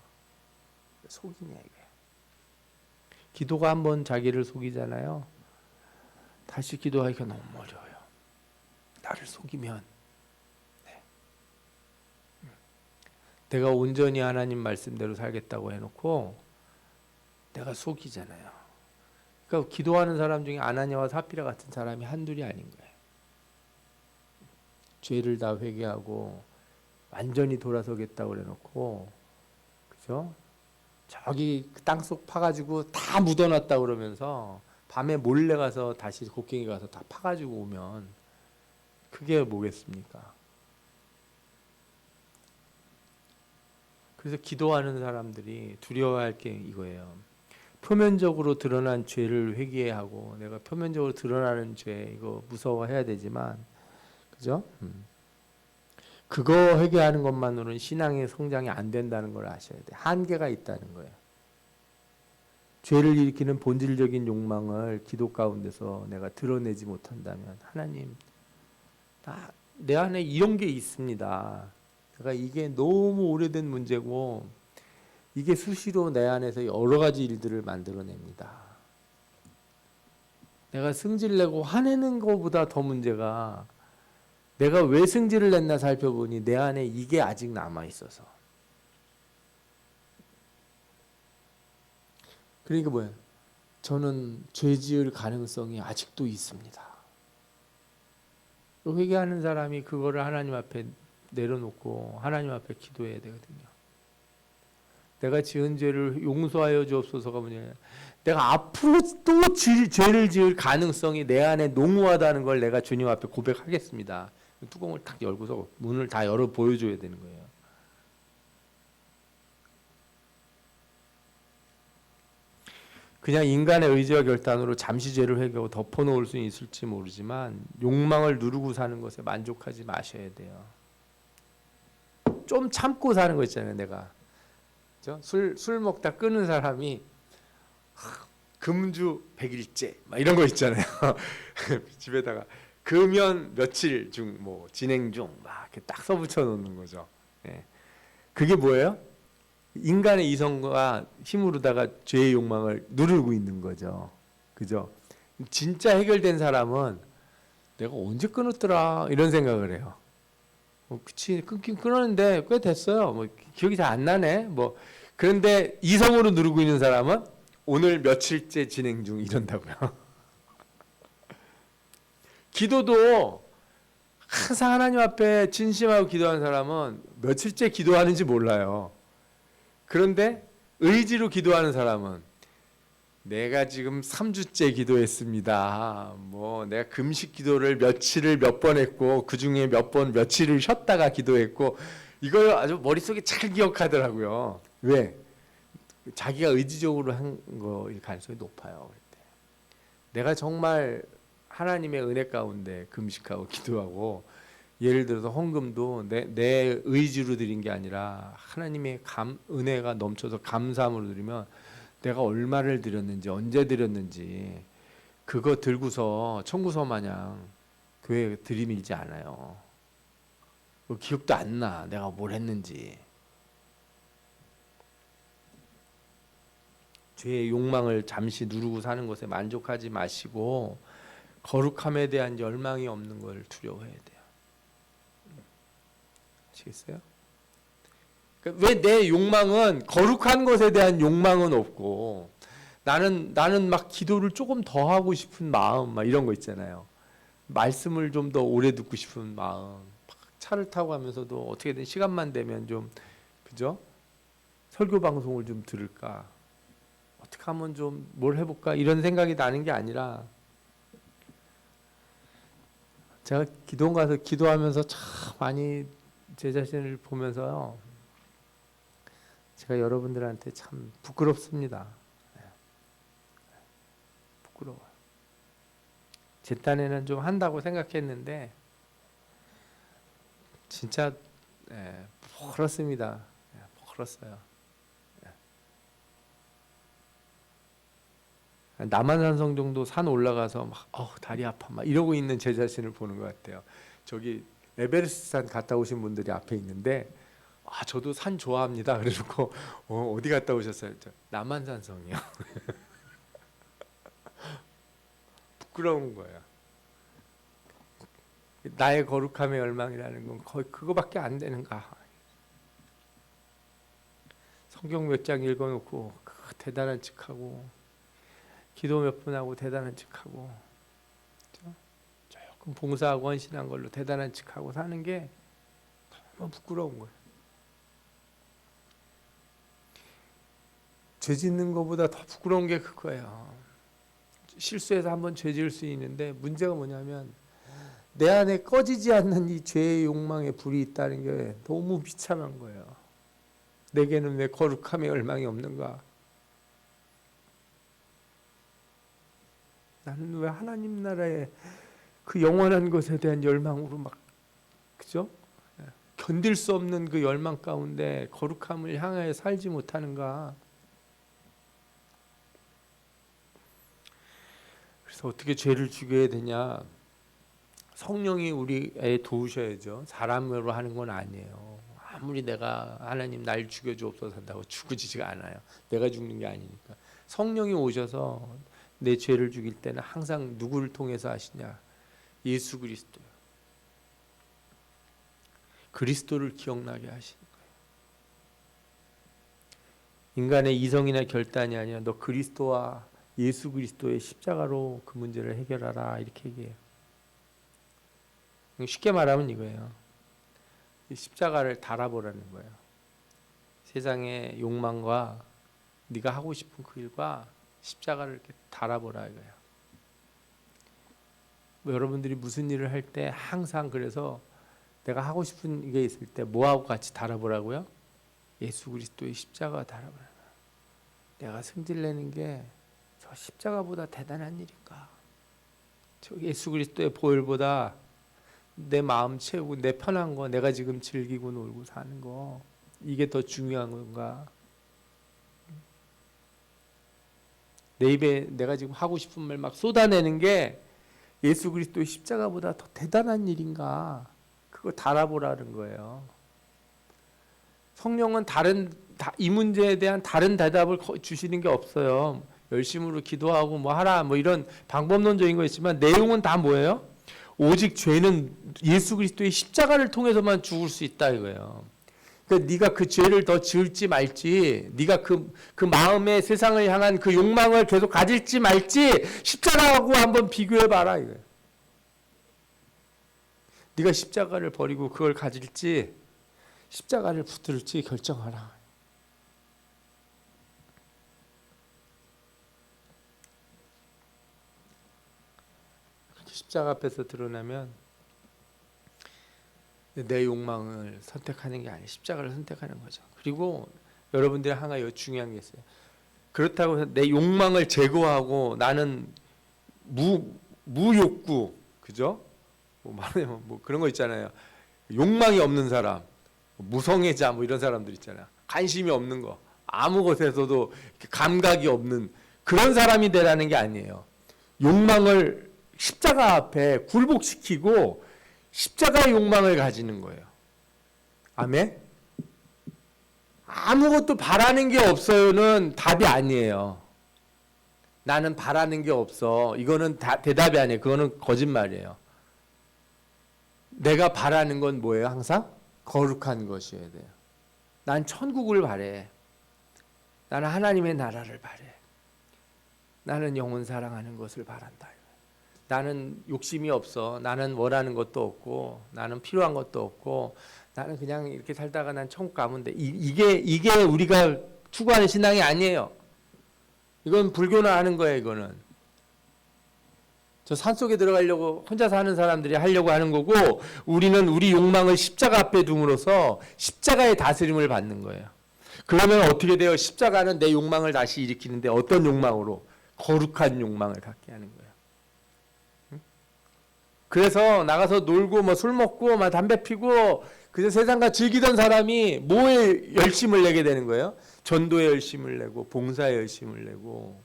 속이냐 이거예요. 기도가 한번 자기를 속이잖아요. 다시 기도하기가 너무 어려워요. 나를 속이면 내가 온전히 하나님 말씀대로 살겠다고 해놓고 내가 속이잖아요. 그러니까 기도하는 사람 중에 아나니아와 사피라 같은 사람이 한둘이 아닌 거예요. 죄를 다 회개하고 완전히 돌아서겠다고 그래놓고, 그죠? 저기 땅속 파가지고 다 묻어놨다 그러면서 밤에 몰래 가서 다시 곡괭이 가서 다 파가지고 오면 그게 뭐겠습니까? 그래서 기도하는 사람들이 두려워할 게 이거예요. 표면적으로 드러난 죄를 회개하고 내가 표면적으로 드러나는 죄 이거 무서워해야 되지만 그죠? 그거 회개하는 것만으로는 신앙의 성장이 안 된다는 걸 아셔야 돼. 한계가 있다는 거예요. 죄를 일으키는 본질적인 욕망을 기도 가운데서 내가 드러내지 못한다면 하나님 내 안에 이런 게 있습니다. 내가 이게 너무 오래된 문제고 이게 수시로 내 안에서 여러 가지 일들을 만들어냅니다. 내가 승질 내고 화내는 것보다 더 문제가 내가 왜 승질을 냈나 살펴보니 내 안에 이게 아직 남아있어서. 그러니까 뭐예요? 저는 죄 지을 가능성이 아직도 있습니다. 회개하는 사람이 그거를 하나님 앞에 내려놓고 하나님 앞에 기도해야 되거든요. 내가 지은 죄를 용서하여 주옵소서가 뭐냐? 내가 앞으로 또 죄를 지을 가능성이 내 안에 농후하다는 걸 내가 주님 앞에 고백하겠습니다. 뚜껑을 탁 열고서 문을 다 열어 보여줘야 되는 거예요. 그냥 인간의 의지와 결단으로 잠시 죄를 회개하고 덮어놓을 수는 있을지 모르지만 욕망을 누르고 사는 것에 만족하지 마셔야 돼요. 좀 참고 사는 거 있잖아요. 내가 술 먹다 끊은 사람이 금주 100일째 막 이런 거 있잖아요. 집에다가 금연 며칠 중 뭐 진행 중 막 이렇게 딱 써붙여 놓는 거죠. 예. 그게 뭐예요? 인간의 이성과 힘으로다가 죄의 욕망을 누르고 있는 거죠. 그죠? 진짜 해결된 사람은 내가 언제 끊었더라 이런 생각을 해요. 그치 끊긴 끊었는데 꽤 됐어요. 뭐 기억이 잘 안 나네. 뭐 그런데 이성으로 누르고 있는 사람은 오늘 며칠째 진행 중 이런다고요. 기도도 항상 하나님 앞에 진심하고 기도하는 사람은 며칠째 기도하는지 몰라요. 그런데 의지로 기도하는 사람은 내가 지금 3주째 기도했습니다. 뭐 내가 금식 기도를 며칠을 몇 번 했고 그 중에 며칠을 쉬었다가 기도했고 이걸 아주 머릿속에 잘 기억하더라고요. 왜? 자기가 의지적으로 한 거일 가능성이 높아요. 내가 정말 하나님의 은혜 가운데 금식하고 기도하고 예를 들어서 헌금도 내 의지로 드린 게 아니라 하나님의 은혜가 넘쳐서 감사함으로 드리면 내가 얼마를 드렸는지 언제 드렸는지 그거 들고서 청구서 마냥 교회에 들이밀지 않아요. 기억도 안 나. 내가 뭘 했는지. 죄의 욕망을 잠시 누르고 사는 것에 만족하지 마시고 거룩함에 대한 열망이 없는 걸 두려워해야 돼요. 아시겠어요? 그러니까 왜 내 욕망은 거룩한 것에 대한 욕망은 없고 나는 막 기도를 조금 더 하고 싶은 마음 막 이런 거 있잖아요. 말씀을 좀 더 오래 듣고 싶은 마음. 차를 타고 가면서도 어떻게든 시간만 되면 좀 그죠? 설교 방송을 좀 들을까? 어떻게 하면 좀 뭘 해볼까? 이런 생각이 나는 게 아니라 제가 기도원 가서 기도하면서 참 많이 제 자신을 보면서요. 제가 여러분들한테 참 부끄럽습니다. 부끄러워요. 제 딴에는 좀 한다고 생각했는데 진짜 부끄럽습니다. 부끄럽어요. 남한산성 정도 산 올라가서 막 다리 아파 막 이러고 있는 제 자신을 보는 것 같아요. 저기 에베레스트 산 갔다 오신 분들이 앞에 있는데 저도 산 좋아합니다. 그래놓고 어디 갔다 오셨어요? 남한산성이요. 부끄러운 거예요. 나의 거룩함의 열망이라는 건 거의 그거밖에 안 되는가. 성경 몇 장 읽어놓고 대단한 척하고 기도 몇 분 하고 대단한 척하고 조금 봉사하고 헌신한 걸로 대단한 척하고 사는 게 너무 부끄러운 거예요. 죄 짓는 것보다 더 부끄러운 게 그거예요. 실수해서 한번 죄 지을 수 있는데 문제가 뭐냐면 내 안에 꺼지지 않는 이 죄의 욕망의 불이 있다는 게 너무 비참한 거예요. 내게는 왜 거룩함의 열망이 없는가? 나는 왜 하나님 나라의 그 영원한 것에 대한 열망으로 막 그죠? 견딜 수 없는 그 열망 가운데 거룩함을 향하여 살지 못하는가? 그래서 어떻게 죄를 죽여야 되냐? 성령이 우리에 도우셔야죠. 사람으로 하는 건 아니에요. 아무리 내가 하나님 날 죽여주옵소서 한다고 죽어지지가 않아요. 내가 죽는 게 아니니까. 성령이 오셔서 내 죄를 죽일 때는 항상 누구를 통해서 하시냐? 예수 그리스도요. 그리스도를 기억나게 하시는 거예요. 인간의 이성이나 결단이 아니라 너 그리스도와 예수 그리스도의 십자가로 그 문제를 해결하라 이렇게 얘기해요. 쉽게 말하면 이거예요. 십자가를 달아보라는 거예요. 세상의 욕망과 네가 하고 싶은 그 일과 십자가를 이렇게 달아보라 이거예요. 여러분들이 무슨 일을 할 때 항상 그래서 내가 하고 싶은 게 있을 때 뭐하고 같이 달아보라고요? 예수 그리스도의 십자가 달아보라. 내가 승질내는 게 저 십자가보다 대단한 일인가? 저 예수 그리스도의 보혈보다 내 마음 채우고 내 편한 거 내가 지금 즐기고 놀고 사는 거 이게 더 중요한 건가? 내 입에 내가 지금 하고 싶은 말 막 쏟아내는 게 예수 그리스도의 십자가보다 더 대단한 일인가? 그거 달아보라는 거예요. 성령은 이 문제에 대한 다른 대답을 주시는 게 없어요. 열심으로 기도하고 뭐 하라 뭐 이런 방법론적인 거 있지만 내용은 다 뭐예요? 오직 죄는 예수 그리스도의 십자가를 통해서만 죽을 수 있다 이거예요. 그러니까 네가 그 죄를 더 지을지 말지, 네가 그 마음의 세상을 향한 그 욕망을 계속 가질지 말지 십자가하고 한번 비교해 봐라 이거예요. 네가 십자가를 버리고 그걸 가질지 십자가를 붙들지 결정하라. 십자가 앞에서 드러나면 내 욕망을 선택하는 게 아니에요. 십자가를 선택하는 거죠. 그리고 여러분들이 하나 중요한 게 있어요. 그렇다고 해서 내 욕망을 제거하고 나는 무욕구, 그죠? 뭐 그런 거 있잖아요. 욕망이 없는 사람, 무성애자 뭐 이런 사람들 있잖아요. 관심이 없는 거, 아무 것에서도 감각이 없는 그런 사람이 되라는 게 아니에요. 욕망을 십자가 앞에 굴복시키고 십자가의 욕망을 가지는 거예요. 아멘? 아무것도 바라는 게 없어요는 답이 아니에요. 나는 바라는 게 없어. 이거는 대답이 아니에요. 그거는 거짓말이에요. 내가 바라는 건 뭐예요? 항상 거룩한 것이어야 돼요. 난 천국을 바래. 나는 하나님의 나라를 바래. 나는 영혼 사랑하는 것을 바란다. 나는 욕심이 없어. 나는 원하는 것도 없고 나는 필요한 것도 없고 나는 그냥 이렇게 살다가 난 천국 가면 돼. 이게 우리가 추구하는 신앙이 아니에요. 이건 불교나 하는 거예요. 이거는 저 산속에 들어가려고 혼자 사는 사람들이 하려고 하는 거고, 우리는 우리 욕망을 십자가 앞에 둠으로써 십자가의 다스림을 받는 거예요. 그러면 어떻게 돼요? 십자가는 내 욕망을 다시 일으키는데 어떤 욕망으로? 거룩한 욕망을 갖게 하는 거예요. 그래서 나가서 놀고 뭐 술 먹고 막 담배 피고 그저 세상과 즐기던 사람이 뭐에 열심을 내게 되는 거예요? 전도에 열심을 내고 봉사에 열심을 내고,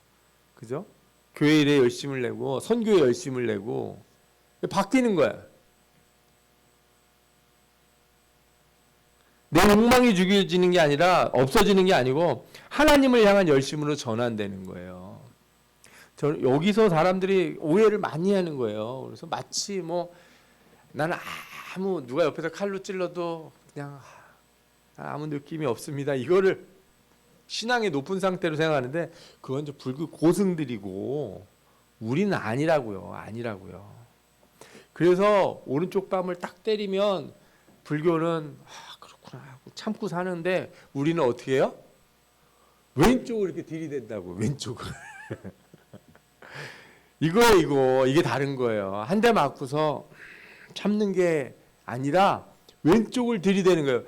그죠? 교회 일에 열심을 내고 선교에 열심을 내고 바뀌는 거야. 내 욕망이 죽여지는 게 아니라 없어지는 게 아니고 하나님을 향한 열심으로 전환되는 거예요. 여기서 사람들이 오해를 많이 하는 거예요. 그래서 마치 뭐 나는 누가 옆에서 칼로 찔러도 그냥 아무 느낌이 없습니다. 이거를 신앙의 높은 상태로 생각하는데 그건 좀 불교 고승들이고 우리는 아니라고요. 아니라고요. 그래서 오른쪽 뺨을 딱 때리면 불교는 그렇구나 하고 참고 사는데 우리는 어떻게 해요? 왼쪽을 이렇게 들이댄다고. 왼쪽을. 이게 다른 거예요. 한 대 맞고서 참는 게 아니라 왼쪽을 들이대는 거예요.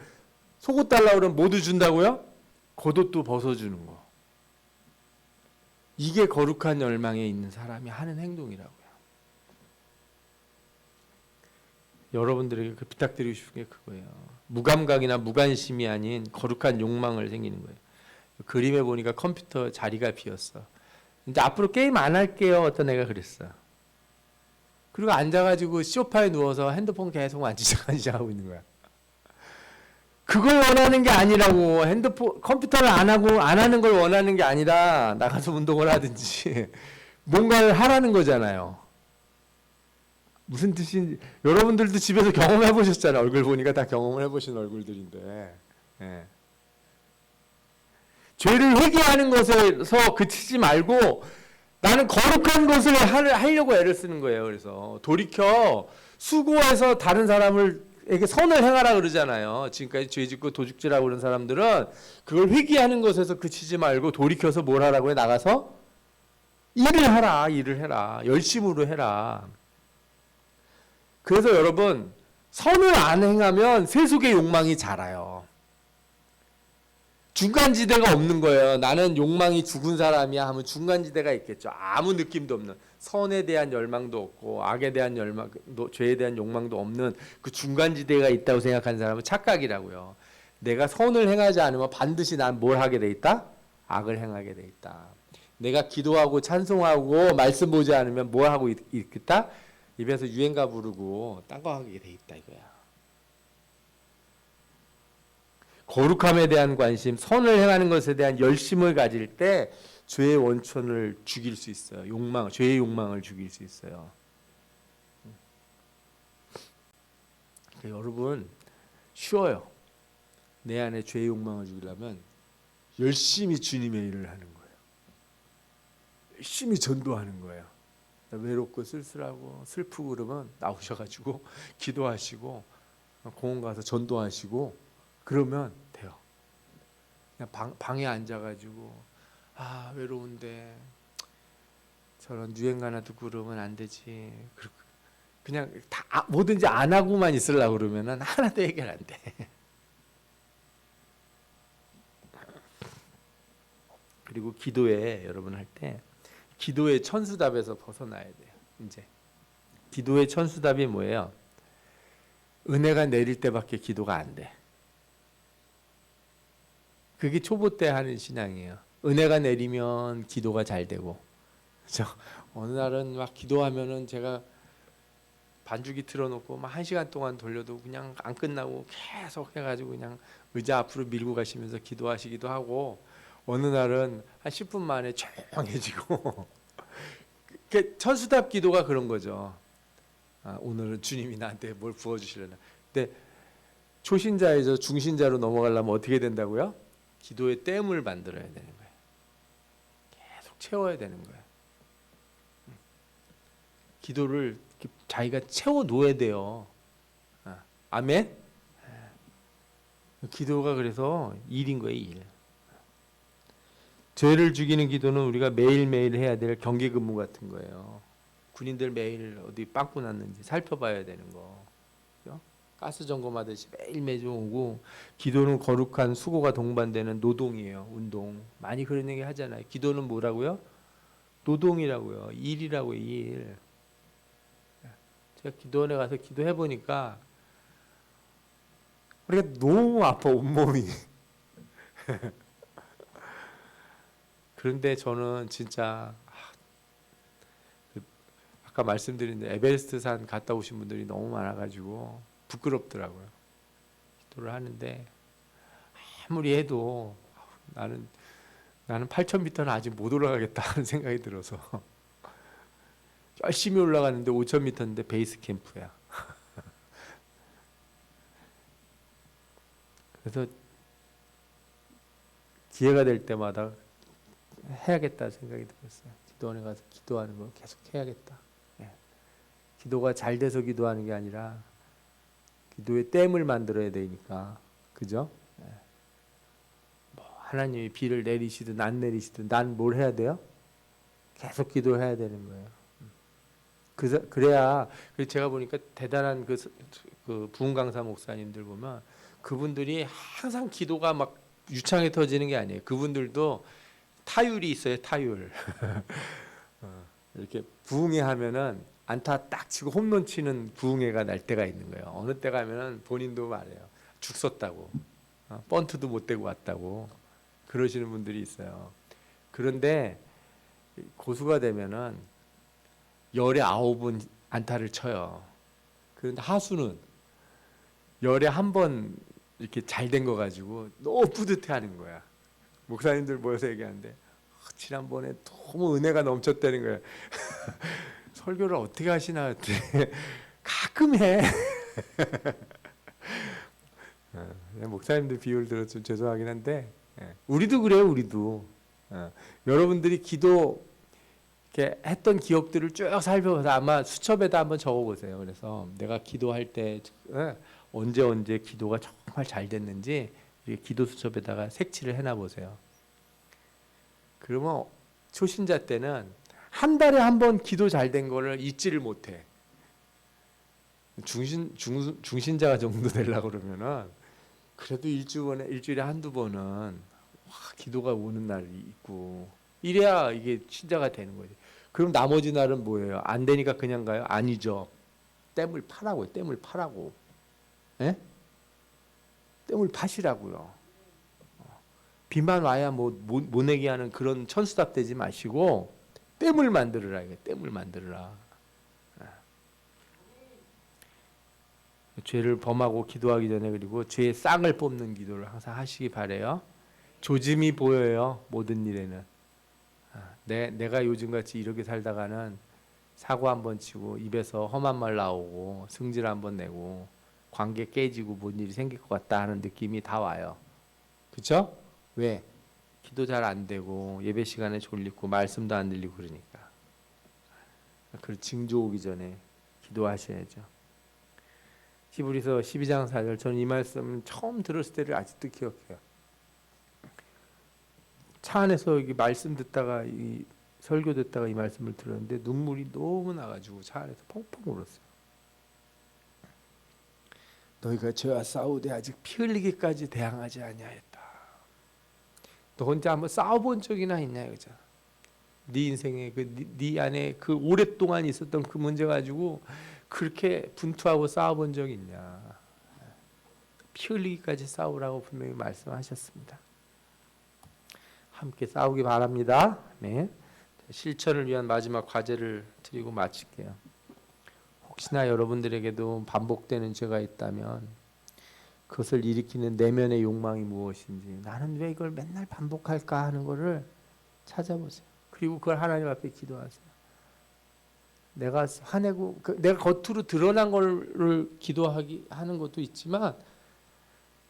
속옷 달라고 그러면 모두 준다고요? 겉옷도 벗어주는 거. 이게 거룩한 열망에 있는 사람이 하는 행동이라고요. 여러분들에게 부탁드리고 싶은 게 그거예요. 무감각이나 무관심이 아닌 거룩한 욕망을 생기는 거예요. 그림에 보니까 컴퓨터 자리가 비었어. 이제 앞으로 게임 안 할게요. 어떤 애가 그랬어. 그리고 앉아가지고 소파에 누워서 핸드폰 계속 만지작하고 있는 거야. 그걸 원하는 게 아니라고. 컴퓨터를 안 하는 걸 원하는 게 아니라 나가서 운동을 하든지 뭔가를 하라는 거잖아요. 무슨 뜻인지 여러분들도 집에서 경험해 보셨잖아요. 얼굴 보니까 다 경험을 해보신 얼굴들인데. 예. 죄를 회개하는 것에서 그치지 말고 나는 거룩한 것을 하려고 애를 쓰는 거예요. 그래서 돌이켜 수고해서 다른 사람에게 선을 행하라 그러잖아요. 지금까지 죄 짓고 도둑질하고 그런 사람들은 그걸 회개하는 것에서 그치지 말고 돌이켜서 뭘 하라고 해? 나가서 일을 해라. 열심으로 해라. 그래서 여러분, 선을 안 행하면 세속의 욕망이 자라요. 중간지대가 없는 거예요. 나는 욕망이 죽은 사람이야 하면 중간지대가 있겠죠. 아무 느낌도 없는, 선에 대한 열망도 없고 악에 대한 열망, 죄에 대한 욕망도 없는 그 중간지대가 있다고 생각하는 사람은 착각이라고요. 내가 선을 행하지 않으면 반드시 난 뭘 하게 돼 있다? 악을 행하게 돼 있다. 내가 기도하고 찬송하고 말씀 보지 않으면 뭘 하고 있겠다? 입에서 유행가 부르고 딴 거 하게 돼 있다 이거야. 거룩함에 대한 관심, 선을 행하는 것에 대한 열심을 가질 때 죄의 원천을 죽일 수 있어요. 죄의 욕망을 죽일 수 있어요. 그러니까 여러분 쉬워요. 내 안에 죄의 욕망을 죽이려면 열심히 주님의 일을 하는 거예요. 열심히 전도하는 거예요. 외롭고 쓸쓸하고 슬프고 그러면 나오셔가지고 기도하시고 공원 가서 전도하시고 그러면 돼요. 그냥 방에 앉아가지고 외로운데 저런 유행가나 듣고 그러면 안 되지. 그냥 다 뭐든지 안 하고만 있으려고 그러면은 하나도 해결 안 돼. 그리고 기도에 여러분 할 때 기도의 천수답에서 벗어나야 돼요. 이제 기도의 천수답이 뭐예요? 은혜가 내릴 때밖에 기도가 안 돼. 그게 초보 때 하는 신앙이에요. 은혜가 내리면 기도가 잘 되고. 그렇죠? 어느 날은 막 기도하면은 제가 반주기 틀어놓고 막 1시간 동안 돌려도 그냥 안 끝나고 계속 해가지고 그냥 의자 앞으로 밀고 가시면서 기도하시기도 하고, 어느 날은 한 10분 만에 조용해지고. 천수답 기도가 그런 거죠. 오늘은 주님이 나한테 뭘 부어주시려나. 근데 초신자에서 중신자로 넘어가려면 어떻게 된다고요? 기도의 댐을 만들어야 되는 거예요. 계속 채워야 되는 거예요. 기도를 자기가 채워 놓아야 돼요. 아멘? 기도가 그래서 일인 거예요, 일. 죄를 죽이는 기도는 우리가 매일매일 해야 될 경계 근무 같은 거예요. 군인들 매일 어디 빵꾸 났는지 살펴봐야 되는 거. 그죠? 가스 점검하듯이 매일 오고, 기도는 거룩한 수고가 동반되는 노동이에요. 운동. 많이 그런 얘기 하잖아요. 기도는 뭐라고요? 노동이라고요. 일이라고요. 일. 제가 기도원에 가서 기도해 보니까 우리가 너무 아파, 온몸이. 그런데 저는 진짜 아까 말씀드린 에베레스트 산 갔다 오신 분들이 너무 많아가지고 부끄럽더라고요. 기도를 하는데 아무리 해도 나는 8,000m는 아직 못 올라가겠다 하는 생각이 들어서 열심히 올라가는데 5,000m인데 베이스 캠프야. 그래서 기회가 될 때마다 해야겠다 생각이 들었어요. 기도원에 가서 기도하는 거 계속 해야겠다. 예. 기도가 잘 돼서 기도하는 게 아니라 기도의 댐을 만들어야 되니까, 그죠? 예. 뭐 하나님이 비를 내리시든 안 내리시든 난 뭘 해야 돼요? 계속 기도해야 되는 거예요. 그래야 제가 보니까 대단한 그 부흥 강사 목사님들 보면 그분들이 항상 기도가 막 유창해 터지는 게 아니에요. 그분들도 타율이 있어요. 타율. 이렇게 부흥회 하면은 안타 딱 치고 홈런 치는 부흥회가 날 때가 있는 거예요. 어느 때 가면은 본인도 말해요. 죽 썼다고. 번트도 못 대고 왔다고. 그러시는 분들이 있어요. 그런데 고수가 되면은 열에 9번 안타를 쳐요. 그런데 하수는 열에 한 번 이렇게 잘 된 거 가지고 너무 뿌듯해하는 거야. 목사님들 모여서 얘기하는데 지난번에 너무 은혜가 넘쳤다는 거야. 설교를 어떻게 하시나 했더니 가끔 해. 목사님들 비유를 들어서 좀 죄송하긴 한데 우리도 그래요. 우리도 여러분들이 기도 이렇게 했던 기억들을 쭉 살펴봐서 아마 수첩에다 한번 적어보세요. 그래서 내가 기도할 때 언제 기도가 정말 잘 됐는지 기도 수첩에다가 색칠을 해놔 보세요. 그러면 초신자 때는 한 달에 한 번 기도 잘 된 거를 잊지를 못해. 중신자가 정도 되려고 그러면은 그래도 일주일에 한두 번은 기도가 오는 날이 있고 이래야 이게 신자가 되는 거지. 그럼 나머지 날은 뭐예요? 안 되니까 그냥 가요? 아니죠. 댐을 파라고요. 댐을 파라고. 예? 댐을 파시라고요. 비만 와야 못 내게 하는 그런 천수답 되지 마시고 댐을 만들어라. 이게 댐을 만들어라. 죄를 범하고 기도하기 전에 그리고 죄의 싹을 뽑는 기도를 항상 하시기 바래요. 조짐이 보여요. 모든 일에는. 내가 요즘같이 이렇게 살다가는 사고 한번 치고 입에서 험한 말 나오고 승질 한번 내고 관계 깨지고 뭔 일이 생길 것 같다 하는 느낌이 다 와요. 그렇죠? 왜? 기도 잘 안 되고 예배 시간에 졸리고 말씀도 안 들리고 그러니까. 그 징조 오기 전에 기도하셔야죠. 히브리서 12장 4절 저는 이 말씀 처음 들었을 때를 아직도 기억해요. 차 안에서 이 말씀 듣다가 이 설교 듣다가 이 말씀을 들었는데 눈물이 너무 나가지고 차 안에서 펑펑 울었어요. 너희가 죄와 싸우되 아직 피 흘리기까지 대항하지 아니하였다. 너 혼자 한번 싸워본 적이나 있냐 이거죠. 네 인생에 네 안에 그 오랫동안 있었던 그 문제 가지고 그렇게 분투하고 싸워본 적 있냐. 피 흘리기까지 싸우라고 분명히 말씀하셨습니다. 함께 싸우기 바랍니다. 네. 실천을 위한 마지막 과제를 드리고 마칠게요. 혹시나 여러분들에게도 반복되는 죄가 있다면 그것을 일으키는 내면의 욕망이 무엇인지 나는 왜 이걸 맨날 반복할까 하는 것을 찾아보세요. 그리고 그걸 하나님 앞에 기도하세요. 내가 화내고 내가 겉으로 드러난 거를 기도하는 것도 있지만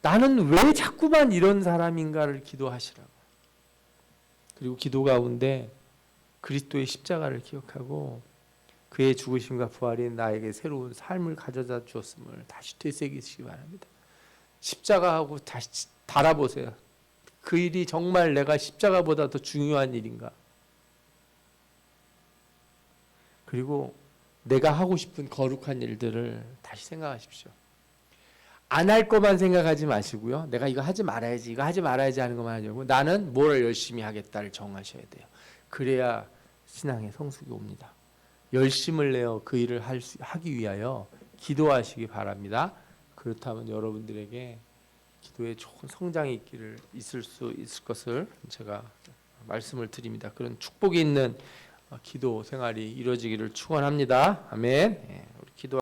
나는 왜 자꾸만 이런 사람인가를 기도하시라고. 그리고 기도 가운데 그리스도의 십자가를 기억하고 그의 죽으심과 부활이 나에게 새로운 삶을 가져다 주었음을 다시 되새기시기 바랍니다. 십자가하고 다시 달아보세요. 그 일이 정말 내가 십자가보다 더 중요한 일인가? 그리고 내가 하고 싶은 거룩한 일들을 다시 생각하십시오. 안 할 것만 생각하지 마시고요. 내가 이거 하지 말아야지, 이거 하지 말아야지 하는 것만 하려고 나는 뭘 열심히 하겠다를 정하셔야 돼요. 그래야 신앙의 성숙이 옵니다. 열심을 내어 그 일을 하기 위하여 기도하시기 바랍니다. 그렇다면 여러분들에게 기도에 좋은 성장이 있을 수 있을 것을 제가 말씀을 드립니다. 그런 축복이 있는 기도 생활이 이루어지기를 축원합니다. 아멘. 우리 기도.